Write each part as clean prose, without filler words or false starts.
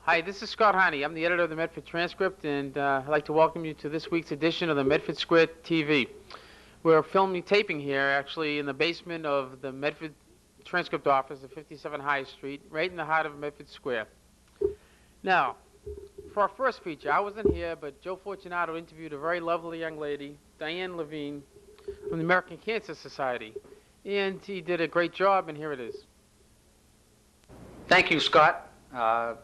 Hi, this is Scott Heine. I'm the editor of the Medford Transcript, and I'd like to welcome you to this week's edition of the Medford Square TV. We're filming taping here, actually, in the basement of the Medford Transcript office at 57 High Street, right in the heart of Medford Square. Now, for our first feature, I wasn't here, but Joe Fortunato interviewed a very lovely young lady, Diane Levine, from the American Cancer Society, and he did a great job, and here it is. Thank you, Scott.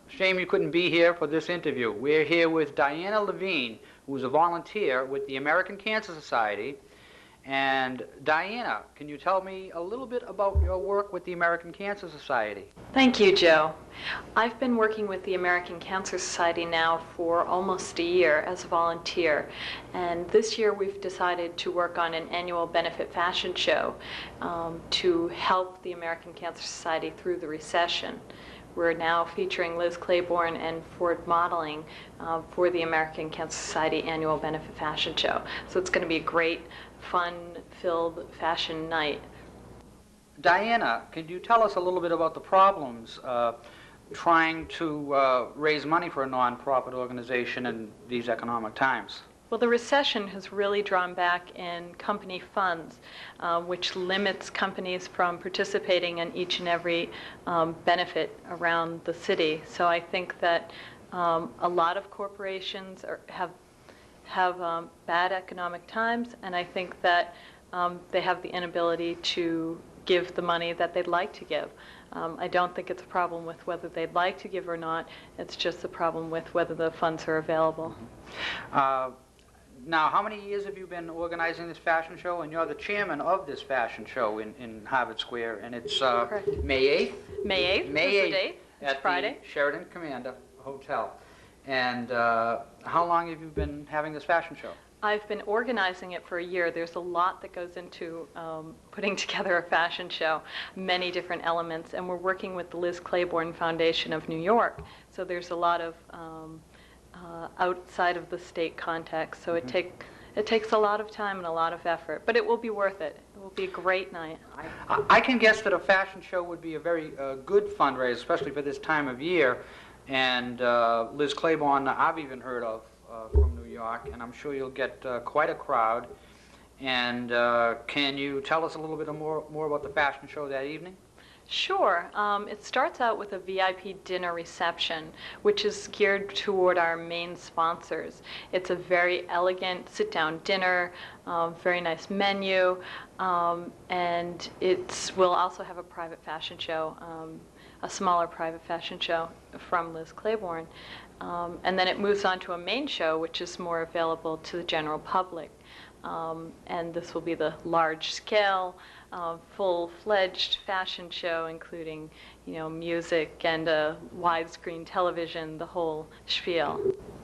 Shame you couldn't be here for this interview. We're here with Diana Levine, who's a volunteer with the American Cancer Society. And Diana, can you tell me a little bit about your work with the American Cancer Society? Thank you, Joe. I've been working with the American Cancer Society now for almost a year as a volunteer. And this year we've decided to work on an annual benefit fashion show to help the American Cancer Society through the recession. We're now featuring Liz Claiborne and Ford modeling for the American Cancer Society annual benefit fashion show. So it's going to be a great, fun-filled fashion night. Diana, can you tell us a little bit about the problems trying to raise money for a non-profit organization in these economic times? Well, the recession has really drawn back in company funds, which limits companies from participating in each and every benefit around the city. So I think that a lot of corporations have bad economic times, and I think that they have the inability to give the money that they'd like to give. I don't think it's a problem with whether they'd like to give or not. It's just a problem with whether the funds are available. Now, how many years have you been organizing this fashion show? And you're the chairman of this fashion show in Harvard Square, and it's May 8th? May 8th May 8th is the date. It's Friday. The Sheraton Commander Hotel. And how long have you been having this fashion show? I've been organizing it for a year. There's a lot that goes into putting together a fashion show, many different elements, and we're working with the Liz Claiborne Foundation of New York. So there's a lot of outside of the state context, so it takes a lot of time and a lot of effort, but it will be worth it. It will be a great night. I can guess that a fashion show would be a very good fundraiser, especially for this time of year. And Liz Claiborne, I've even heard of from New York, and I'm sure you'll get quite a crowd. And can you tell us a little bit more about the fashion show that evening? Sure. It starts out with a VIP dinner reception, which is geared toward our main sponsors. It's a very elegant sit-down dinner, very nice menu, and we'll also have a private fashion show, a smaller private fashion show from Liz Claiborne. And then it moves on to a main show, which is more available to the general public. And this will be the large-scale, full-fledged fashion show, including, music and a widescreen television, the whole spiel.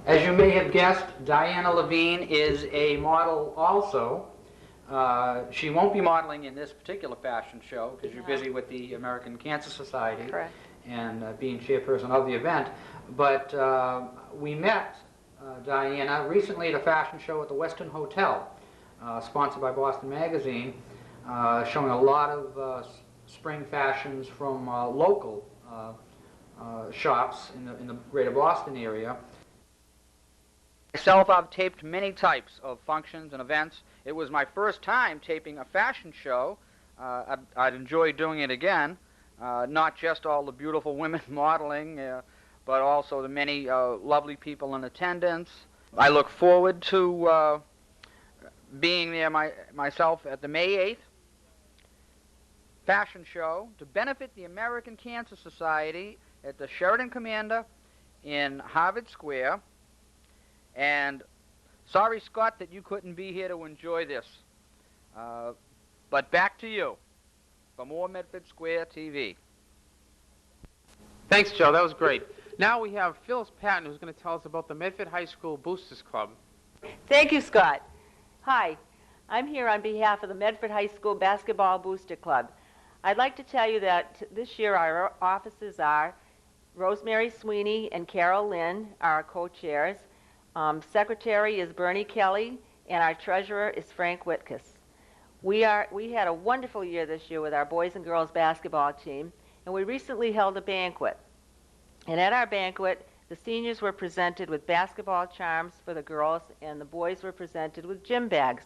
As you may have guessed, Diana Levine is a model also. She won't be modeling in this particular fashion show because you're busy with the American Cancer Society. Correct. And being chairperson of the event. But we met Diana recently at a fashion show at the Westin Hotel, sponsored by Boston Magazine, showing a lot of spring fashions from local shops in the greater Boston area. Myself, I've taped many types of functions and events. It was my first time taping a fashion show. I'd enjoy doing it again. Not just all the beautiful women modeling, but also the many lovely people in attendance. I look forward to being there myself at the May 8th fashion show to benefit the American Cancer Society at the Sheraton Commander in Harvard Square. And sorry, Scott, that you couldn't be here to enjoy this. But back to you for more Medford Square TV. Thanks, Joe. That was great. Now we have Phyllis Patton, who's going to tell us about the Medford High School Boosters Club. Thank you, Scott. Hi, I'm here on behalf of the Medford High School Basketball Booster Club. I'd like to tell you that this year our officers are Rosemary Sweeney and Carol Lynn, our co-chairs. Secretary is Bernie Kelly, and our treasurer is Frank Whitkus. We had a wonderful year this year with our boys and girls basketball team, and we recently held a banquet. And at our banquet, The seniors were presented with basketball charms for the girls, and the boys were presented with gym bags.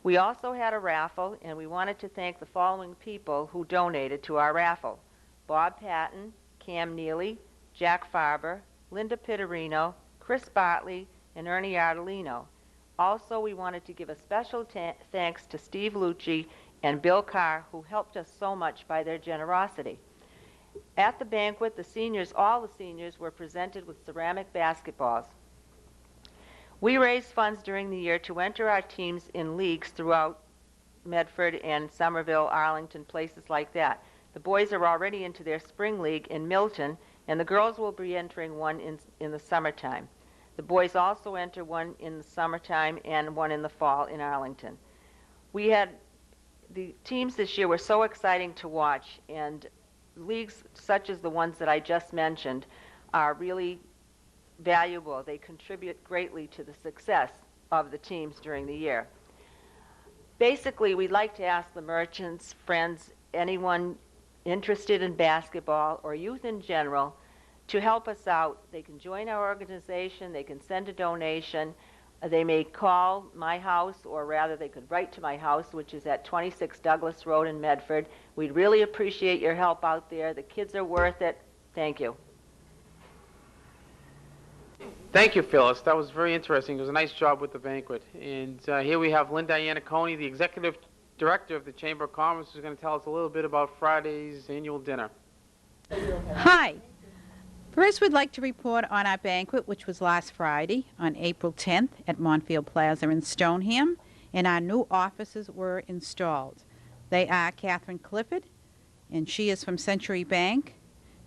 We also had a raffle, and we wanted to thank the following people who donated to our raffle: Bob Patten, Cam Neely, Jack Farber, Linda Pittarino, Chris Bartley, and Ernie Ardolino. Also, we wanted to give a special thanks to Steve Lucci and Bill Carr, who helped us so much by their generosity. At the banquet, all the seniors were presented with ceramic basketballs. We raised funds during the year to enter our teams in leagues throughout Medford and Somerville, Arlington, places like that. The boys are already into their spring league in Milton, and the girls will be entering one in the summertime. The boys also enter one in the summertime and one in the fall in Arlington. The teams this year were so exciting to watch, and leagues such as the ones that I just mentioned are really valuable. They contribute greatly to the success of the teams during the year. Basically, we'd like to ask the merchants, friends, anyone interested in basketball or youth in general to help us out. They can join our organization, they can send a donation, they may call my house, or rather they could write to my house, which is at 26 Douglas Road in Medford. We'd really appreciate your help out there. The kids are worth it. Thank you. Thank you, Phyllis. That was very interesting. It was a nice job with the banquet. And here we have Linda Iannacone, the Executive Director of the Chamber of Commerce, who's going to tell us a little bit about Friday's annual dinner. Hi. First, we'd like to report on our banquet, which was last Friday on April 10th at Montfield Plaza in Stoneham, and our new offices were installed. They are Catherine Clifford, and she is from Century Bank.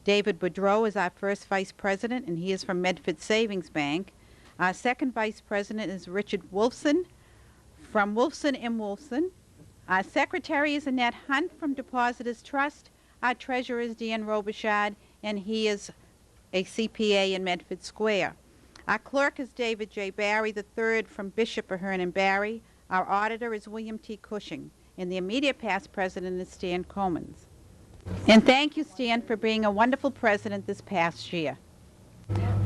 David Boudreau is our first vice president, and he is from Medford Savings Bank. Our second vice president is Richard Wolfson from Wolfson & Wolfson. Our secretary is Annette Hunt from Depositors Trust. Our treasurer is Dan Robichaud, and he is a CPA in Medford Square. Our clerk is David J. Barry III from Bishop, Ahern and Barry. Our auditor is William T. Cushing, and the immediate past president is Stan Comans. And thank you, Stan, for being a wonderful president this past year.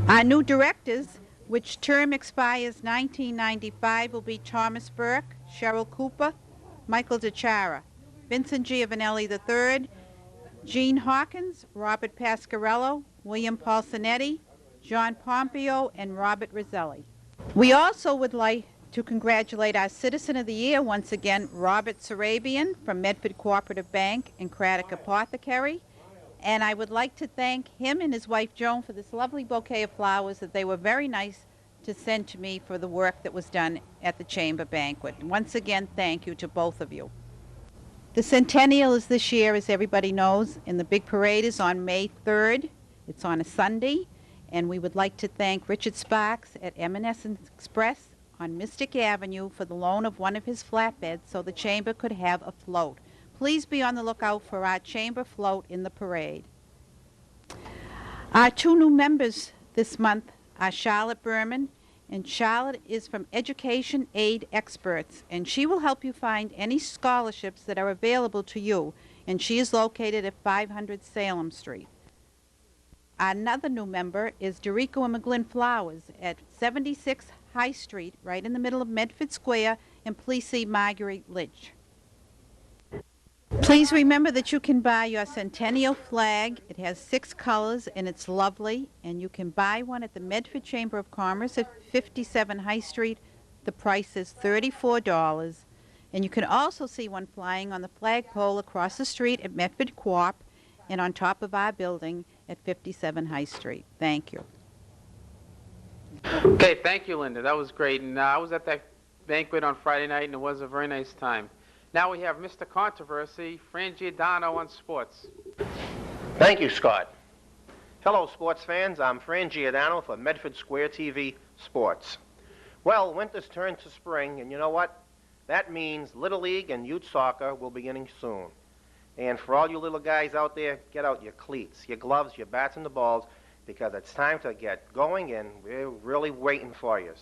Our new directors, which term expires 1995, will be Thomas Burke, Cheryl Cooper, Michael DeChara, Vincent Giovanelli III, Gene Hawkins, Robert Pasquarello, William Paulsonetti, John Pompeo, and Robert Roselli. We also would like to congratulate our Citizen of the Year once again, Robert Sarabian from Medford Cooperative Bank and Craddock Apothecary. And I would like to thank him and his wife Joan for this lovely bouquet of flowers that they were very nice to send to me for the work that was done at the Chamber banquet. Once again, thank you to both of you. The centennial is this year, as everybody knows, and the big parade is on May 3rd. It's on a Sunday, and we would like to thank Richard Sparks at M&S Express on Mystic Avenue for the loan of one of his flatbeds so the Chamber could have a float. Please be on the lookout for our Chamber float in the parade. Our two new members this month are Charlotte Berman, and Charlotte is from Education Aid Experts, and she will help you find any scholarships that are available to you, and she is located at 500 Salem Street. Another new member is Dorico and McGlynn Flowers at 76 High Street, right in the middle of Medford Square, and please see Marguerite Lidge. Please remember that you can buy your centennial flag. It has 6 colors, and it's lovely, and you can buy one at the Medford Chamber of Commerce at 57 High Street. The price is $34, and you can also see one flying on the flagpole across the street at Medford Co-op and on top of our building at 57 High Street. Thank you. Okay, thank you, Linda. That was great. And I was at that banquet on Friday night, and it was a very nice time. Now we have Mr. Controversy, Fran Giordano on sports. Thank you, Scott. Hello, sports fans. I'm Fran Giordano for Medford Square TV Sports. Well, winter's turned to spring, and you know what? That means Little League and youth soccer will be beginning soon. And for all you little guys out there, get out your cleats, your gloves, your bats, and the balls, because it's time to get going, and we're really waiting for you.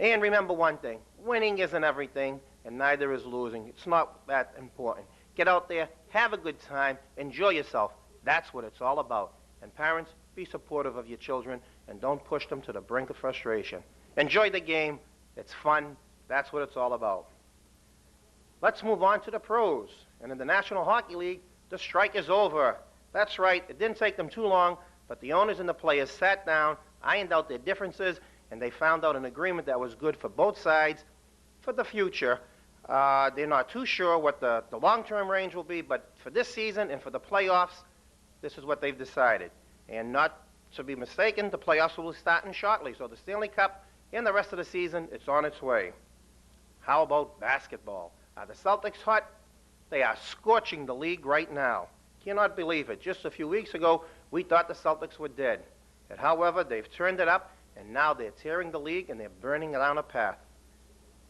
And remember one thing, winning isn't everything, and neither is losing. It's not that important. Get out there, have a good time, enjoy yourself. That's what it's all about. And parents, be supportive of your children and don't push them to the brink of frustration. Enjoy the game. It's fun. That's what it's all about. Let's move on to the pros. And in the National Hockey League, the strike is over. That's right. It didn't take them too long, but the owners and the players sat down, ironed out their differences, and they found out an agreement that was good for both sides for the future. They're not too sure what the long-term range will be, but for this season and for the playoffs, this is what they've decided. And not to be mistaken, the playoffs will be starting shortly. So the Stanley Cup and the rest of the season, it's on its way. How about basketball? Are the Celtics hot? They are scorching the league right now. Cannot believe it. Just a few weeks ago, we thought the Celtics were dead. But however, they've turned it up, and now they're tearing the league, and they're burning it down a path.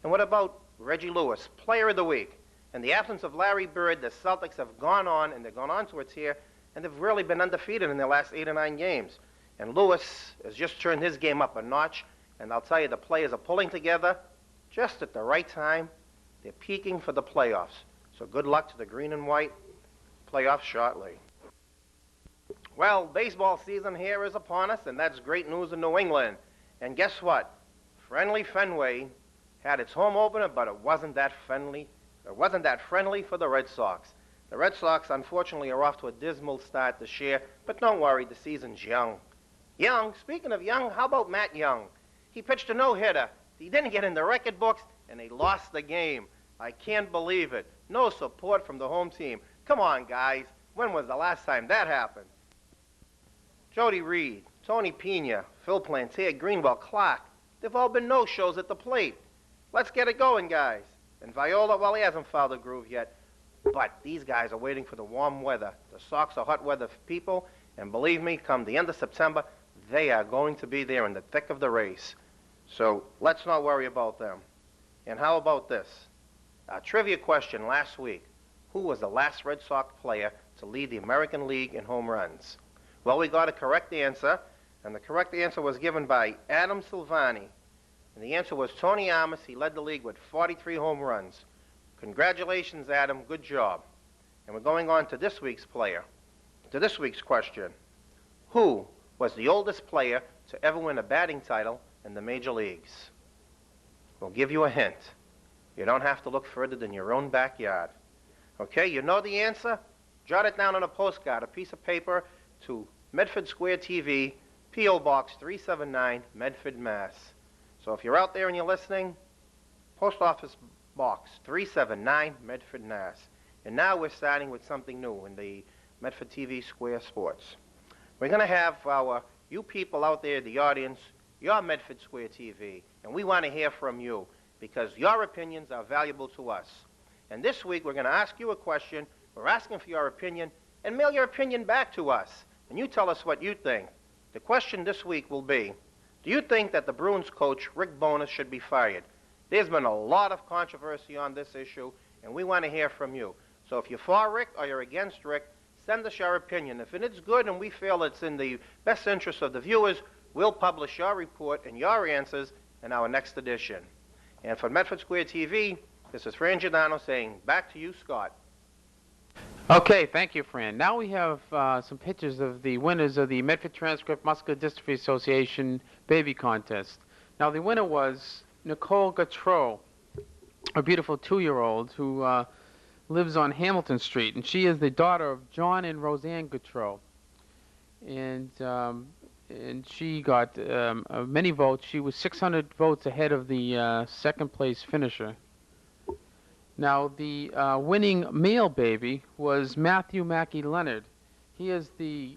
And what about Reggie Lewis, Player of the Week? In the absence of Larry Bird, the Celtics have gone on, and they've gone on to a tear, and they've really been undefeated in their last 8 or 9 games. And Lewis has just turned his game up a notch, and I'll tell you, the players are pulling together just at the right time. They're peaking for the playoffs. So good luck to the green and white. Playoffs shortly. Well, baseball season here is upon us, and that's great news in New England. And guess what? Friendly Fenway had its home opener, but it wasn't that friendly. It wasn't that friendly for the Red Sox. The Red Sox, unfortunately, are off to a dismal start this year, but don't worry, the season's young. Young? Speaking of young, how about Matt Young? He pitched a no-hitter. He didn't get in the record books, and they lost the game. I can't believe it. No support from the home team. Come on, guys. When was the last time that happened? Jody Reed, Tony Pena, Phil Plantier, Greenwell, Clark, they've all been no-shows at the plate. Let's get it going, guys. And Viola, well, he hasn't found the groove yet. But these guys are waiting for the warm weather. The Sox are hot weather people, and believe me, come the end of September, they are going to be there in the thick of the race. So let's not worry about them. And how about this? A trivia question last week. Who was the last Red Sox player to lead the American League in home runs? Well, we got a correct answer, and the correct answer was given by Adam Silvani. And the answer was Tony Amos. He led the league with 43 home runs. Congratulations, Adam. Good job. And we're going on to this week's player, to this week's question. Who was the oldest player to ever win a batting title in the major leagues? We'll give you a hint. You don't have to look further than your own backyard. Okay, you know the answer? Jot it down on a postcard, a piece of paper, to Medford Square TV, P.O. Box 379, Medford, Mass. So if you're out there and you're listening, Post Office Box 379, Medford, Mass. And now we're starting with something new in the Medford TV Square Sports. We're going to have you people out there, the audience, your Medford Square TV, and we want to hear from you because your opinions are valuable to us. And this week we're going to ask you a question. We're asking for your opinion, and mail your opinion back to us. And you tell us what you think. The question this week will be, do you think that the Bruins coach, Rick Bowness, should be fired? There's been a lot of controversy on this issue, and we want to hear from you. So if you're for Rick or you're against Rick, send us your opinion. If it's good and we feel it's in the best interest of the viewers, we'll publish your report and your answers in our next edition. And for Medford Square TV, this is Fran Giordano saying back to you, Scott. Okay, thank you, Fran. Now we have some pictures of the winners of the Medford Transcript Muscular Dystrophy Association Baby Contest. Now, the winner was Nicole Gautreau, a beautiful 2-year-old who lives on Hamilton Street, and she is the daughter of John and Roseanne Gautreau. And she got many votes. She was 600 votes ahead of the second-place finisher. Now, the winning male baby was Matthew Mackey Leonard. He is the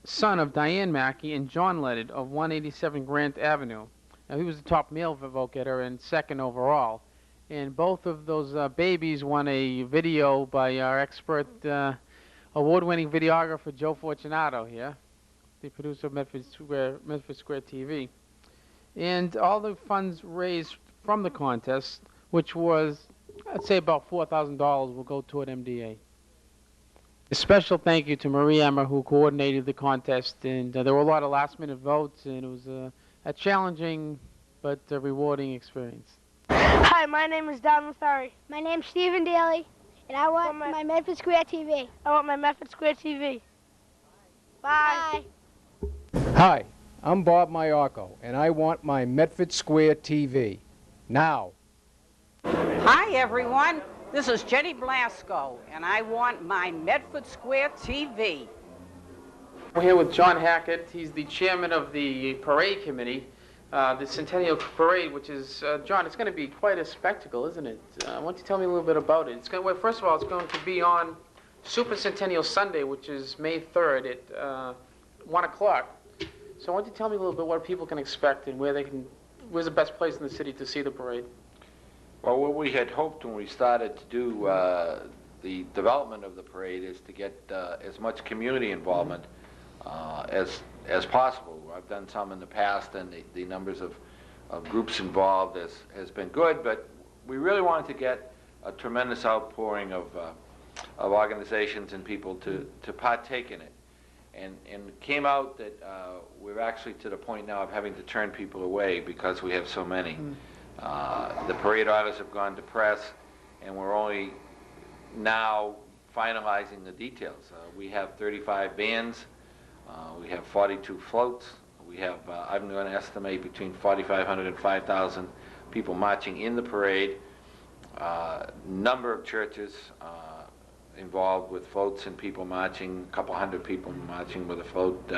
son of Diane Mackey and John Leonard of 187 Grant Avenue. Now, he was the top male vote getter and second overall. And both of those babies won a video by our expert award-winning videographer Joe Fortunato here, the producer of Medford Square TV. And all the funds raised from the contest, which was, I'd say about $4,000, will go toward MDA. A special thank you to Marie Emmer, who coordinated the contest, and there were a lot of last-minute votes, and it was a challenging but rewarding experience. Hi, my name is Don Muthari. My name's Stephen Daly, and I want my Medford Square TV. I want my Medford Square TV. Bye. Hi, I'm Bob Maiocco, and I want my Medford Square TV. Now. Hi, everyone. This is Jenny Blasco, and I want my Medford Square TV. We're here with John Hackett. He's the chairman of the parade committee, the Centennial Parade, which is, John, it's going to be quite a spectacle, isn't it? Why don't you tell me a little bit about it? Well, first of all, it's going to be on Super Centennial Sunday, which is May 3rd at 1 o'clock. So why don't you tell me a little bit what people can expect and where's the best place in the city to see the parade? Well, what we had hoped when we started to do the development of the parade is to get as much community involvement as possible. I've done some in the past, and the numbers of groups involved has been good, but we really wanted to get a tremendous outpouring of organizations and people to partake in it. And it came out that we're actually to the point now of having to turn people away because we have so many. The parade orders have gone to press, and we're only now finalizing the details. We have 35 bands, we have 42 floats, we have, I'm going to estimate between 4,500 and 5,000 people marching in the parade, number of churches involved with floats and people marching, a couple hundred people marching with a float.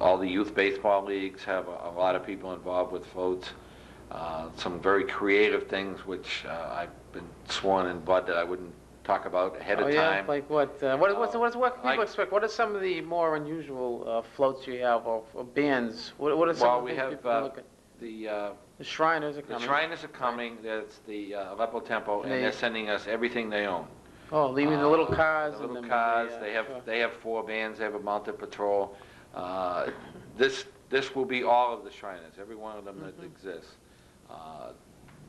All the youth baseball leagues have a lot of people involved with floats. Some very creative things which I've been sworn in blood that I wouldn't talk about ahead of time. Like what? What can people expect? What are some of the more unusual floats you have or bands? What are some of the things people look at? The Shriners are coming. The Shriners are coming. That's the Aleppo Tempo, and they're sending us everything they own. Oh, leaving the little cars. The little cars. They have 4 bands. They have a mounted patrol. This will be all of the Shriners, every one of them that exists.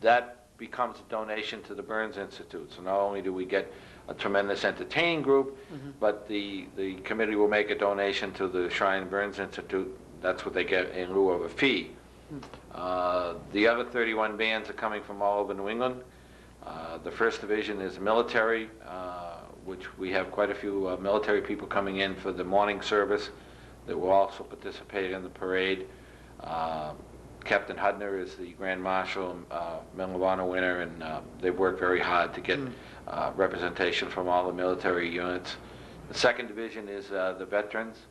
That becomes a donation to the Burns Institute. So not only do we get a tremendous entertaining group, but the committee will make a donation to the Shrine Burns Institute. That's what they get in lieu of a fee. The other 31 bands are coming from all over New England. The first division is military, which we have quite a few military people coming in for the morning service that will also participate in the parade. Captain Hudner is the Grand Marshal, Medal of Honor winner, and they've worked very hard to get representation from all the military units. The second division is the veterans.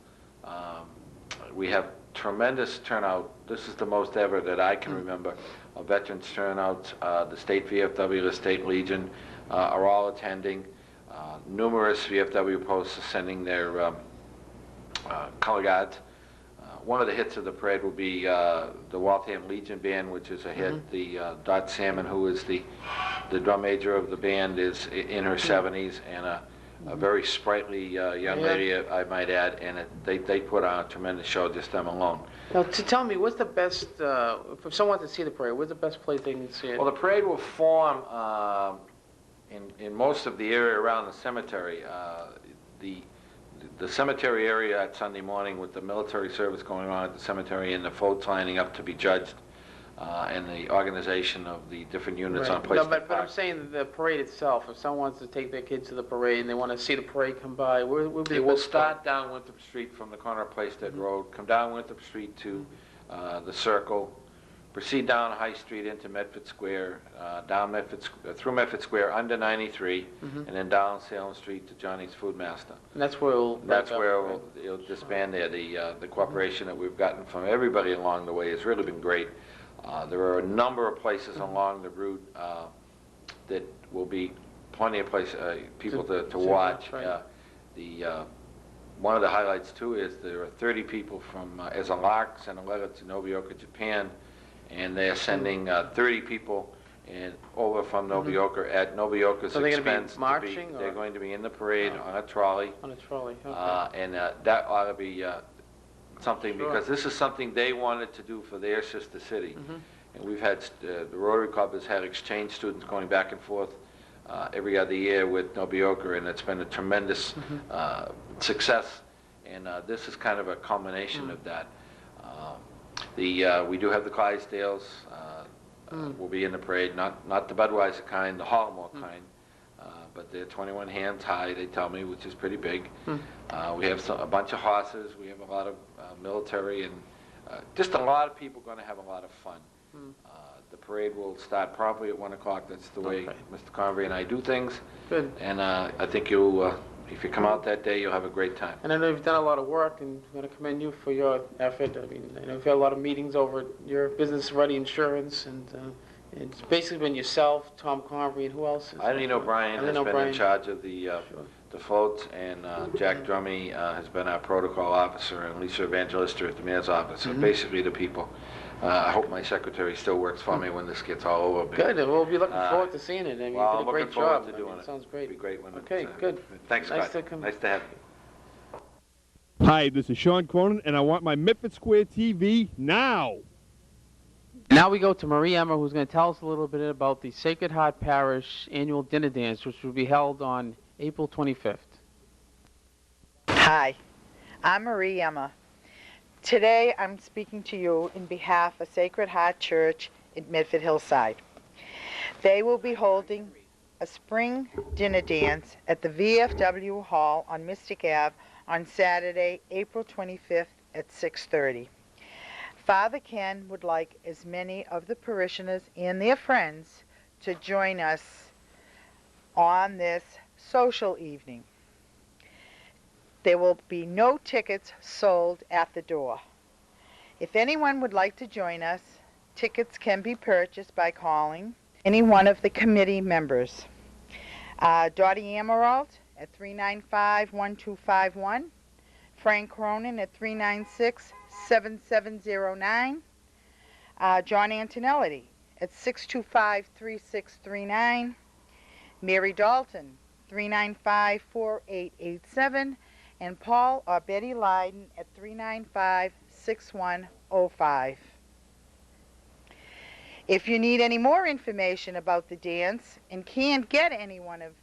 We have tremendous turnout. This is the most ever that I can remember of veterans turnout. The State VFW, the State Legion are all attending. Numerous VFW posts are sending their color guards. One of the hits of the parade will be the Waltham Legion Band, which is a hit. The Dot Salmon, who is the drum major of the band, is in her 70s, and a very sprightly young lady, I might add, and they put on a tremendous show, just them alone. Now, tell me, what's the best, if someone wants to see the parade, where's the best place they can see it? Well, the parade will form in most of the area around the cemetery. The cemetery area at Sunday morning, with the military service going on at the cemetery and the floats lining up to be judged, and the organization of the different units on place. No, but I'm saying the parade itself. If someone wants to take their kids to the parade and they want to see the parade come by, where would be the best? It will start down Winthrop Street from the corner of Plaisted Road, come down Winthrop Street to the Circle, proceed down High Street into Medford Square, down through Medford Square under 93, and then down Salem Street to Johnny's Food Master. And that's where it'll disband there. The cooperation that we've gotten from everybody along the way has really been great. There are a number of places along the route that will be plenty of people to watch. One of the highlights too is there are 30 people from as a lark sent a letter to Nobeoka, Japan, and they are sending 30 people over from Nobeoka at Nobeoka's so they're expense. Going to be marching? They're going to be in the parade on a trolley. On a trolley, okay. And that ought to be something, because this is something they wanted to do for their sister city. And we've had, the Rotary Club has had exchange students going back and forth every other year with Nobeoka, and it's been a tremendous success. And this is kind of a culmination of that. We do have the Clydesdales will be in the parade, not the Budweiser kind, the Hallmore kind, but they're 21 hands high, they tell me, which is pretty big. We have a bunch of horses. We have a lot of military just a lot of people going to have a lot of fun. The parade will start promptly at 1 o'clock. That's the way Mr. Convery and I do things. Good. And I think you'll, if you come out that day, you'll have a great time. And I know you've done a lot of work, and I'm going to commend you for your effort. I mean, I know you've had a lot of meetings over your business ready insurance, and it's basically been yourself, Tom Convery, and who else? Eileen O'Brien has been in charge of the floats, and Jack Drummy has been our protocol officer, and Lisa Evangelista at the mayor's office. So basically the people. I hope my secretary still works for me when this gets all over. Good, and we'll be looking forward to seeing it. I mean, well, you did a great I'm looking forward job. to doing it. Sounds great. It'll be great when okay, good. Thanks, Scott. Nice to have you. Hi, this is Sean Cronin, and I want my Medford Square TV now. Now we go to Marie Emma, who's going to tell us a little bit about the Sacred Heart Parish annual dinner dance, which will be held on April 25th. Hi, I'm Marie Emma. Today I'm speaking to you in behalf of Sacred Heart Church in Medford Hillside. They will be holding a spring dinner dance at the VFW Hall on Mystic Ave on Saturday, April 25th at 6:30. Father Ken would like as many of the parishioners and their friends to join us on this social evening. There will be no tickets sold at the door. If anyone would like to join us, tickets can be purchased by calling any one of the committee members. Dottie Emerald at 395-1251, Frank Cronin at 396-7709, John Antonelli at 625-3639, Mary Dalton 395-4887, and Paul or Betty Lyden at 395-6105. If you need any more information about the dance and can't get any one of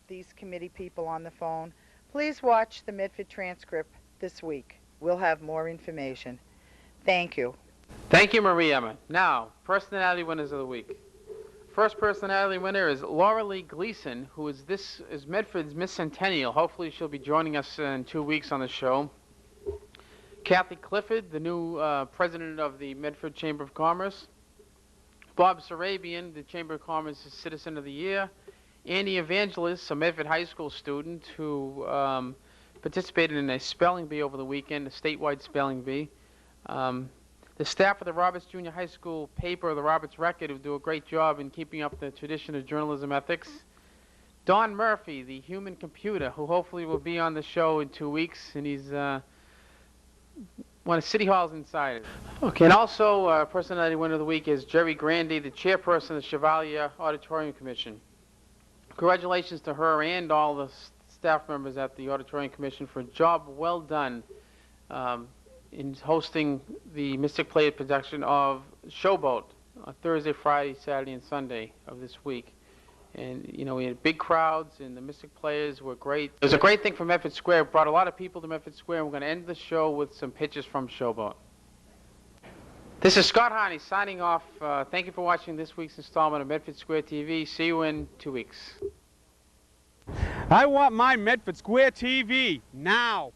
these committee people on the phone, please watch the Medford transcript this week. We'll have more information. Thank you. Thank you, Marie Emma. Now, personality winners of the week. First personality winner is Laura Lee Gleason, who is Medford's Miss Centennial. Hopefully she'll be joining us in 2 weeks on the show. Kathy Clifford, the new president of the Medford Chamber of Commerce. Bob Sarabian, the Chamber of Commerce's Citizen of the Year. Andy Evangelist, a Medford High School student who participated in a spelling bee over the weekend, a statewide spelling bee. The staff of the Roberts Junior High School paper, the Roberts Record, who do a great job in keeping up the tradition of journalism ethics. Don Murphy, the human computer, who hopefully will be on the show in 2 weeks, and he's one of City Hall's insiders. Okay, and also personality winner of the week is Jerry Grandy, the chairperson of the Chevalier Auditorium Commission. Congratulations to her and all the staff members at the Auditorium Commission for a job well done in hosting the Mystic Play production of Showboat on Thursday, Friday, Saturday, and Sunday of this week. And, you know, we had big crowds, and the Mystic Players were great. It was a great thing for Medford Square. It brought a lot of people to Medford Square, and we're going to end the show with some pictures from Showboat. This is Scott Harney signing off. Thank you for watching this week's installment of Medford Square TV. See you in 2 weeks. I want my Medford Square TV now.